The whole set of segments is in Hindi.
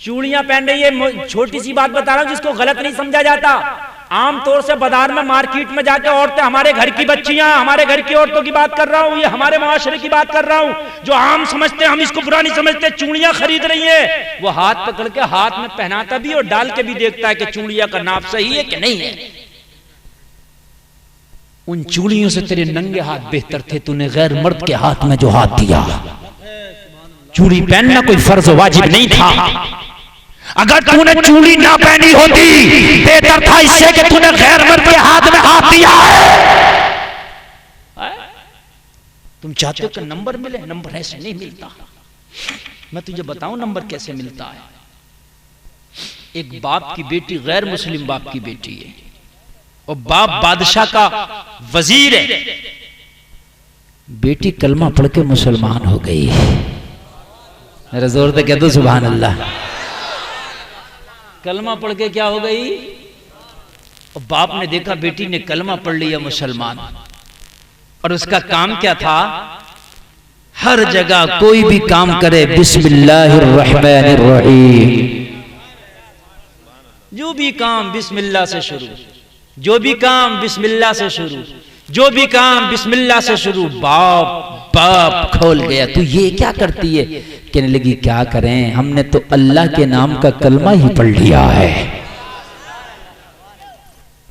चूड़ियां पहन रही है। छोटी सी बात बता रहा हूं जिसको गलत नहीं समझा जाता। आमतौर से बाजार में मार्केट में जाकर औरतें, हमारे घर की बच्चियां, हमारे घर की औरतों की बात कर रहा हूं, ये हमारे माशरे की बात कर रहा हूं, जो आम समझते हैं, हम इसको बुरा नहीं समझते, चूड़ियां खरीद रही है। वो हाथ पकड़ के हाथ में पहनाता भी और डाल के भी देखता है कि चूड़ियां का नाप सही है कि नहीं है। उन चूड़ियों से तेरे नंगे हाथ बेहतर थे, तूने गैर मर्द के हाथ में जो हाथ दिया। चूड़ी पहनना कोई फर्ज वाजिब नहीं था। अगर तूने चूड़ी ना पहनी होती बेहतर था इससे कि तूने गैर मर्द के हाथ में हाथ दिया है। तुम चाहते हो कि नंबर मिले? नंबर ऐसे नहीं मिलता। मैं तुझे बताऊं नंबर कैसे मिलता है। एक बाप की बेटी गैर मुस्लिम बाप की बेटी है और बाप बादशाह का वजीर है। बेटी कलमा पढ़ के मुसलमान हो गई। मेरा जोर से कह दो सुभान अल्लाह। कलमा पढ़ के क्या हो गई? और बाप ने देखा बेटी ने कलमा पढ़ लिया, मुसलमान। और उसका काम क्या था? हर जगह कोई भी काम करे बिस्मिल्लाहिर्रहमानिर्रहीम। जो भी काम बिस्मिल्लाह से शुरू, जो भी काम बिस्मिल्लाह से शुरू, जो भी काम बिस्मिल्लाह से शुरू। बाप बाप खोल गया, तू ये क्या करती है? कहने लगी क्या करें, हमने तो अल्लाह के नाम का कलमा ही पढ़ लिया है।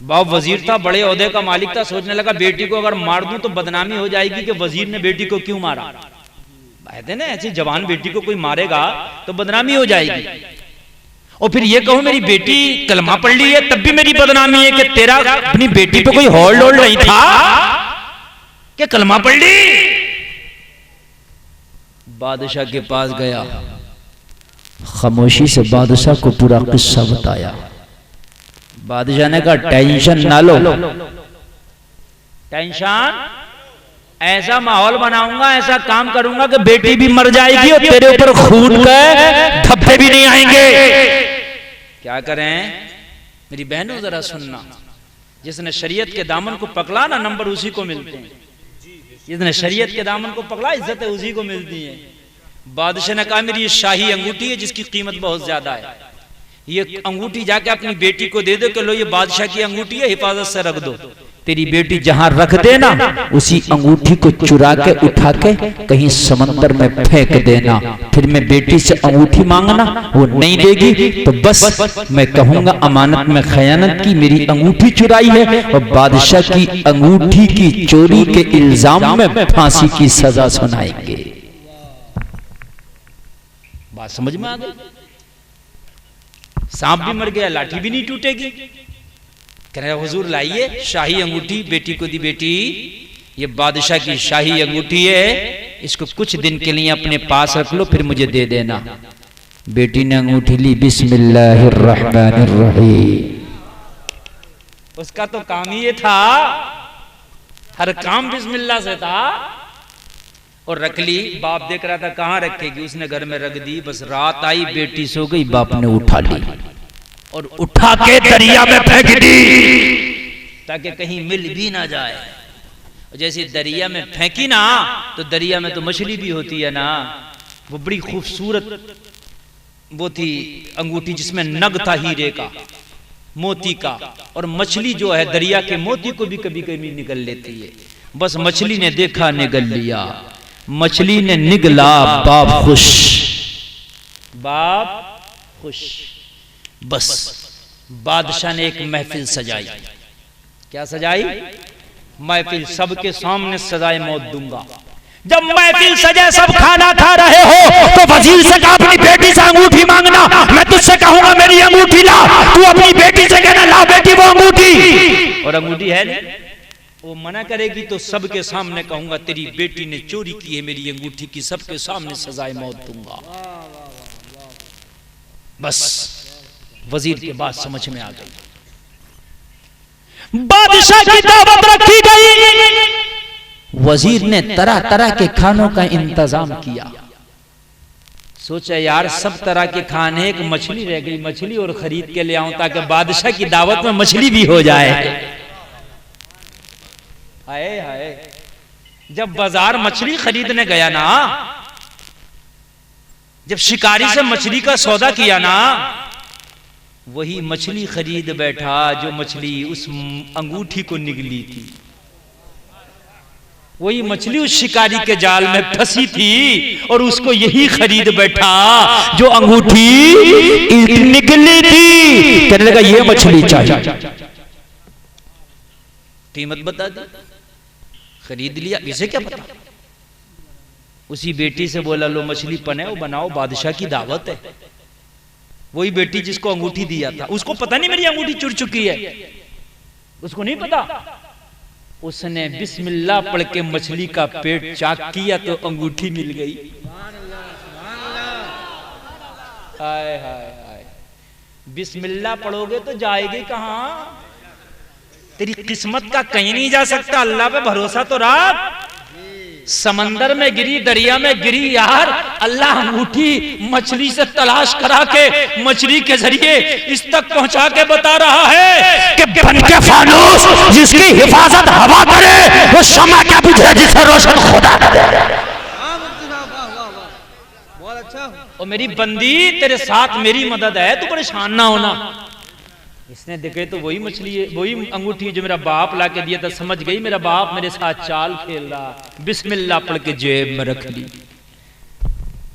बाप वजीर था, बड़े ओहदे का मालिक था। सोचने लगा बेटी को अगर मार दूं तो बदनामी हो जाएगी कि वजीर ने बेटी को क्यों मारा। कहते ना ऐसी जवान बेटी को कोई मारेगा तो बदनामी हो जाएगी। और फिर ये कहूं मेरी बेटी कलमा पढ़ ली है तब भी मेरी बदनामी है कि तेरा अपनी बेटी पे कोई होल्ड होल्ड नहीं था कि कलमा पढ़ ली। बादशाह के पास गया, खामोशी से बादशाह को पूरा किस्सा बताया। बादशाह ने कहा टेंशन ना लो, टेंशन, ऐसा माहौल बनाऊंगा, ऐसा काम करूंगा कि बेटी भी मर जाएगी और तेरे ऊपर खून के धब्बे भी नहीं आएंगे। क्या करें मेरी बहनों, जरा सुनना। जिसने शरीयत के दामन को पकड़ा ना, नंबर उसी को मिलते हैं। जिसने शरीयत के दामन को पकड़ा, इज्जत उसी को मिलती है। बादशाह ने कहा मेरी ये शाही अंगूठी है जिसकी कीमत बहुत ज्यादा है, ये अंगूठी जाके अपनी बेटी को दे दो कि लो ये बादशाह की अंगूठी है, हिफाजत से रख दो। तेरी बेटी जहां रख देना उसी अंगूठी को चुरा के उठा के कहीं समंदर में फेंक देना। फिर मैं बेटी से अंगूठी मांगना, वो नहीं देगी तो बस मैं कहूंगा अमानत में खयानत की, मेरी अंगूठी चुराई है। और बादशाह की अंगूठी की चोरी के इल्जाम में फांसी की सजा सुनाएंगे। बात समझ में आ गई? सांप भी मर गया, लाठी भी नहीं टूटेगी। कह रहे हुजूर लाइए शाही अंगूठी, बेटी को दी। बेटी ये बादशाह की शाही अंगूठी है, इसको कुछ दिन के लिए अपने पास रख लो, फिर मुझे दे देना। बेटी ने अंगूठी ली, बिस्मिल्लाहिर्रहमानिर्रहीम। उसका तो काम ही ये था, हर काम बिस्मिल्लाह से था। और रख ली। बाप देख रहा था कहां रखेगी, उसने घर में रख दी। बस रात आई, बेटी सो गई, बाप ने उठा ली और उठा के दरिया में फेंक दी ताकि कहीं मिल भी ना जाए। और जैसे दरिया में फेंकी ना, तो दरिया में तो मछली भी होती है ना। वो बड़ी खूबसूरत वो थी अंगूठी जिसमें नग था हीरे का, मोती का। और मछली जो है दरिया के मोती को भी कभी कभी निगल लेती है। बस मछली ने देखा, निगल लिया। मछली ने निगला, बाप खुश, बाप खुश। बस बादशाह ने एक महफिल सजाई। क्या सजाई? महफिल, सबके सामने सजाए मौत दूंगा। जब महफिल सजे, सब खाना खा रहे हो, तो वजीर से कहा अपनी बेटी से अंगूठी मांगना। मैं तुझसे कहूंगा मेरी अंगूठी ला, तू अपनी बेटी से कहना ला बेटी वो अंगूठी। और अंगूठी है नहीं, वो मना करेगी तो सबके सामने कहूंगा तेरी बेटी ने चोरी की है मेरी अंगूठी की, सबके सामने सजाए मौत दूंगा। बस वजीर के बात समझ में आ गई। बादशाह की दावत रखी गई। वजीर ने तरह तरह के खानों का इंतजाम किया। सोचा यार सब तरह के खाने, एक मछली रह गई, मछली और खरीद के ले आऊं ताकि बादशाह की दावत में मछली भी हो जाए। हाय हाय, जब बाजार मछली खरीदने गया ना जब शिकारी से मछली का सौदा किया ना, वही मछली खरीद बैठा जो मछली उस अंगूठी को निगली थी। वही मछली उस शिकारी के जाल में फंसी थी और उसको यही खरीद बैठा जो अंगूठी निगली थी। कहने लगा ये मछली चाहिए, कीमत बता दी, खरीद लिया, इसे क्या पता। उसी बेटी से बोला लो मछली पने बनाओ, बादशाह की दावत है। वही बेटी जिसको अंगूठी दिया था, उसको पता नहीं मेरी अंगूठी चुर चुकी है, उसको नहीं पता। उसने बिस्मिल्लाह पढ़ के मछली का पेट चाक किया तो अंगूठी मिल गई। हाय हाय हाय, बिस्मिल्लाह पढ़ोगे तो जाएगी कहां? तेरी किस्मत का कहीं नहीं जा सकता। अल्लाह पे भरोसा तो रख। समंदर में गिरी, दरिया में गिरी यार, अल्लाह अंगूठी मछली से तलाश करा के मछली के जरिए इस तक पहुंचा के बता रहा है कि बन के फानूस जिसकी हिफाजत हवा करे वो शमा क्या बुझे जिसे रोशन खुदा करे। बहुत अच्छा। और मेरी बंदी तेरे साथ मेरी मदद है, तू परेशान ना होना। इसने देखे तो वही मछली है, वही अंगूठी है जो मेरा बाप ला के दिया था। समझ गई मेरा बाप मेरे साथ चाल खेल रहा। बिस्मिल्लाह पढ़ के जेब में रख ली।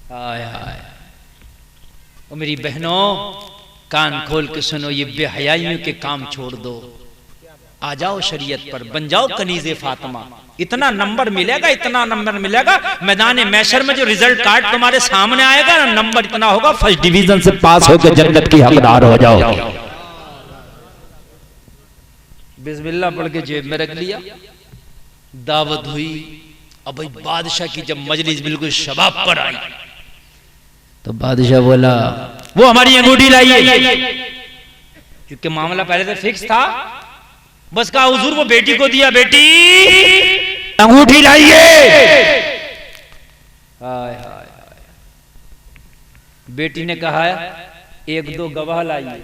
हाय हाय। और मेरी बहनों कान खोल के सुनो, ये बेहयाइयों के काम छोड़ दो, आ जाओ शरीयत पर, बन जाओ कनीज़े फातिमा। इतना नंबर मिलेगा, इतना नंबर मिलेगा, मैदान मैशर में जो रिजल्ट कार्ड तुम्हारे सामने आएगा ना, नंबर इतना होगा, फर्स्ट डिवीजन से पास होकर जन्नत की हकदार हो जाओ। बिस्मिल्लाह पढ़ के जेब में रख लिया। दावत हुई। अब भाई बादशाह की जब मजलिस बिल्कुल शबाब पर आई तो बादशाह बोला वो हमारी अंगूठी लाइए, क्योंकि मामला पहले से फिक्स था। बस कहा हुजूर वो बेटी को दिया, बेटी अंगूठी लाइए। हाय हाय हाय। बेटी ने कहा एक दो गवाह लाइए।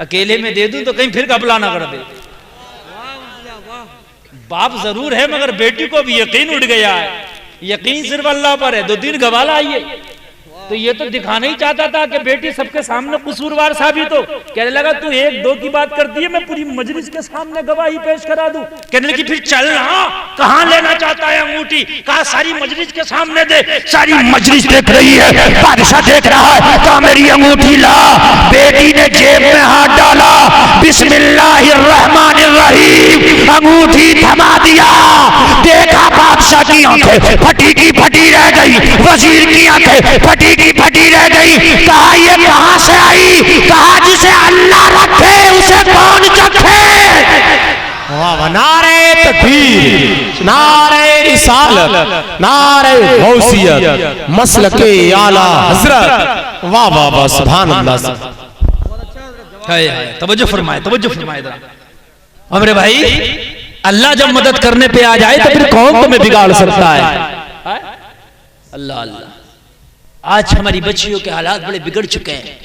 अकेले में दे दूं तो कहीं फिर घपला ना कर दे। बाप जरूर है मगर बेटी को भी यकीन उठ गया है। यकीन सिर्फ अल्लाह पर है। 2-3 गवाह लाइए। तो ये तो दिखाना ही चाहता था कि बेटी सबके सामने कसूरवार साबित हो। कहने लगा तू 1-2 की बात करती है, मैं पूरी मजलिस के सामने गवाही पेश करा दूं। कहने लगी फिर चल ना, कहां लेना चाहता है अंगूठी? कहा सारी मजलिस के सामने दे। सारी मजलिस देख रही है, बादशाह देख रहा है, कहा मेरी अंगूठी ला। बेटी ने जेब में हाथ डाला, बिस्मिल्लाहिर्रहमानिर्रहीम अंगूठी थमा दिया। देखा बादशाह की आंखें फटी की फटी रह गई, वजीर की आंखें फटी की फटी रह गई। कहा ये कहां से आई? कहा जिसे अल्लाह रखे उसे कौन चखे। नारे तकबीर, नारे रिसालत, नारे गौसियत, मसलके आला हजरत। वाह वाह वाह, सुभान अल्लाह। तवज्जो फरमाए, तवज्जो फरमाए जरा। अमरे भाई अल्लाह जब मदद करने पे आ जाए तो फिर कौन तुम्हें बिगाड़ सकता है? अल्लाह अल्लाह। आज हमारी बच्चियों के हालात बड़े बिगड़ चुके हैं।